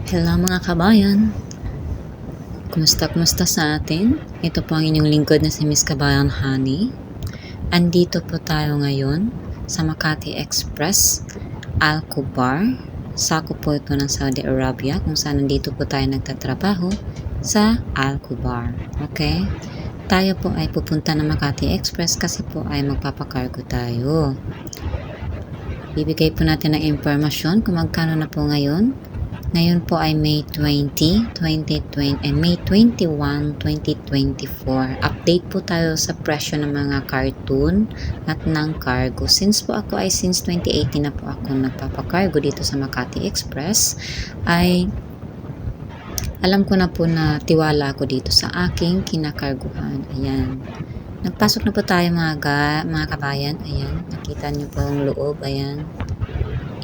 Hello mga kabayan, kumusta sa atin? Ito po ang inyong lingkod na si Miss Kabayan Honey. Andito po tayo ngayon sa Makati Express, Al-Kubar. Sakop po ito ng Saudi Arabia kung saan nandito po tayo nagtatrabaho sa Al-Kubar. Okay? Tayo po ay pupunta ng Makati Express kasi po ay magpapakargo tayo. Bibigay po natin ng impormasyon kung magkano na po ngayon. Ngayon po ay May 20, 2020 and May 21, 2024. Update po tayo sa presyo ng mga cartoon at ng cargo. Since 2018 na po ako nagpapakargo dito sa Makati Express, ay alam ko na po na tiwala ako dito sa aking kinakarguhan. Ayan. Nagpasok na po tayo mga kabayan. Ayan. Nakita niyo po ang loob. Ayan.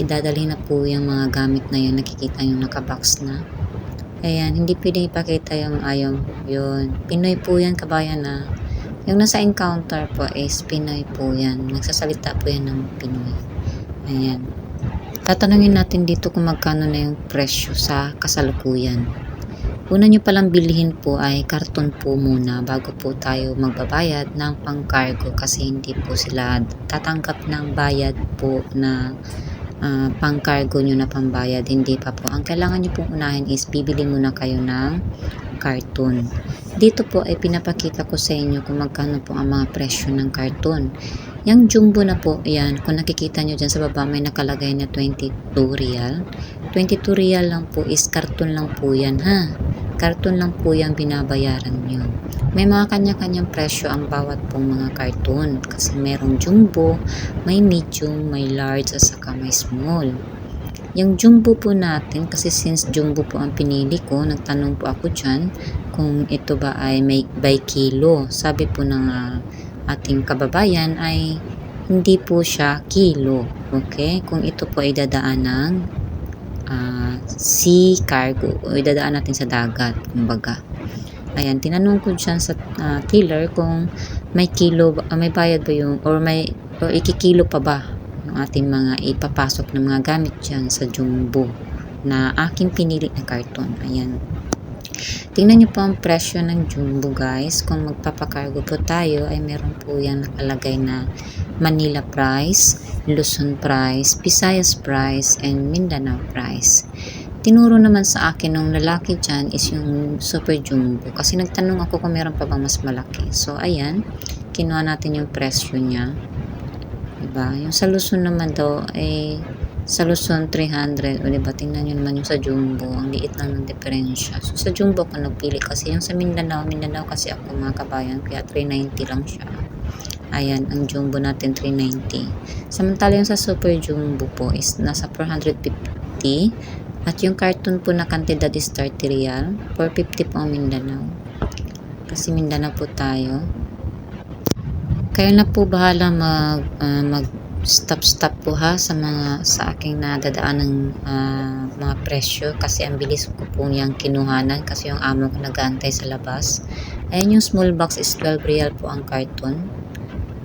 Idadali na po yung mga gamit na yun. Nakikita yung nakabox na. Ayan, hindi pwedeng ipakita yung yun. Pinoy po yan, kabayan na. Yung nasa encounter po is Pinoy po yan. Nagsasalita po yan ng Pinoy. Ayan. Tatanungin natin dito kung magkano na yung presyo sa kasalukuyan. Una nyo palang bilhin po ay karton po muna bago po tayo magbabayad ng pang-cargo kasi hindi po sila tatanggap ng bayad po na pang-cargo nyo na pambayad, hindi pa po. Ang kailangan nyo pong unahin is bibili muna kayo ng carton. Dito po ay pinapakita ko sa inyo kung magkano po ang mga presyo ng carton. Yung jumbo na po, yan, kung nakikita nyo dyan sa baba may nakalagay na 22 real. 22 real lang po is carton lang po yan, ha? Carton lang po yung binabayaran nyo. May mga kanya-kanyang presyo ang bawat pong mga carton kasi merong jumbo, may medium, may large at saka may small. Yung jumbo po natin, kasi since jumbo po ang pinili ko, nagtanong po ako dyan kung ito ba ay may by kilo. Sabi po ng ating kababayan ay hindi po siya kilo. Okay? Kung ito po ay dadaan ng sea cargo o idadaan natin sa dagat, kumbaga. Ayan, tinanong ko dyan sa tiller kung may kilo, may bayad ba yung, or ikikilo pa ba yung ating mga ipapasok ng mga gamit dyan sa jumbo na aking pinili na karton. Ayan. Tingnan nyo po ang presyo ng jumbo, guys. Kung magpapakargo po tayo, ay meron po yan nakalagay na Manila price, Luzon price, Visayas price, and Mindanao price. Tinuro naman sa akin ng lalaki dyan is yung super jumbo. Kasi nagtanong ako kung meron pa bang mas malaki. So, ayan. Kinuha natin yung presyo niya. Diba? Yung sa Luzon naman daw ay sa Luzon 300. O diba? Tingnan nyo naman yung sa jumbo. Ang liit lang ng diferensya. So, sa jumbo ako nagpili. Kasi yung sa Mindanao kasi ako mga kabayan. Kaya 390 lang siya. Ayan, ang jumbo natin 390. Samantala yung sa super jumbo po is nasa 450. At yung carton po na kantidad is 30 real. 450 po ang Mindanao. Kasi Mindanao po tayo. Kaya na po bahala mag stop po ha sa aking nadadaan ng mga presyo. Kasi ang bilis ko po niyang kinuhanan. Kasi yung amo ko nag-aantay sa labas. Ayan yung small box is 12 real po ang carton.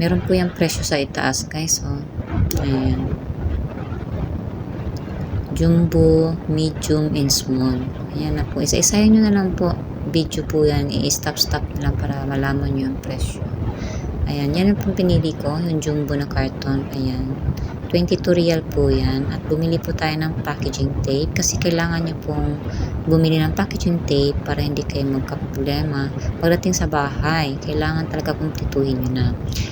Meron po yung presyo sa itaas, guys. So, ayan. Jumbo, medium, and small. Ayan na po. Isa-isahin nyo na lang po. Video po yan. I-stop na lang para malaman nyo yung presyo. Ayan. Yan po pinili ko. Yung jumbo na carton. Ayan. 22 real po yan. At bumili po tayo ng packaging tape. Kasi kailangan nyo pong bumili ng packaging tape para hindi kayo magka-problema. Pagdating sa bahay, kailangan talaga kumpletuhin nyo na.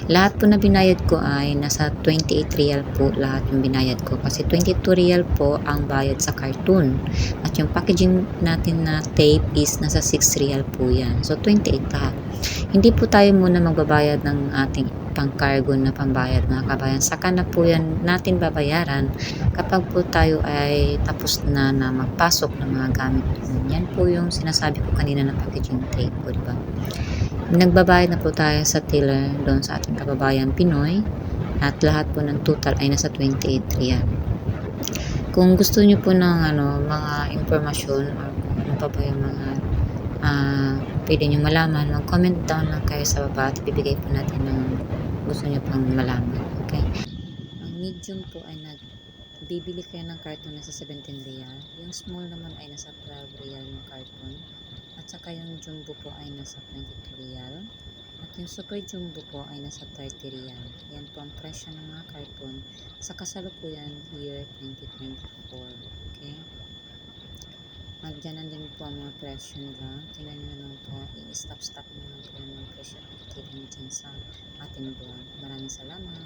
Lahat po na binayad ko ay nasa 28 real po lahat yung binayad ko. Kasi 22 real po ang bayad sa cartoon. At yung packaging natin na tape is nasa 6 real po yan. So 28 lahat. Hindi po tayo muna magbabayad ng ating pang-cargo na pambayad mga kabayan. Saka na po yan natin babayaran kapag po tayo ay tapos na magpasok ng mga gamit. Yan po yung sinasabi ko kanina na packaging tape po, diba? Nagbabayad na po tayo sa tiller doon sa ating kababayan Pinoy at lahat po ng total ay nasa 28 real. Kung gusto niyo po ng mga impormasyon or kung ano pa po yung mga pwede nyo malaman, mag-comment down lang kayo sa baba at bibigay po natin ng gusto nyo pang malaman. Okay? Ang medium po ay bibili kayo ng carton na sa 17 real. Yung small naman ay nasa 12 real yung carton. At saka yung jumbo po ay nasa 22 real. At yung super jumbo po ay nasa 30 real. Yan po ang presyo ng mga carton sa kasalukuyan year 2024. Okay? Magdiyanan din po ang mga presyo nila. Tingnan nyo naman po. I-stop-stop nyo lang po yung mga presyo. Nakikita nyo dyan sa ating blog. Maraming salamat.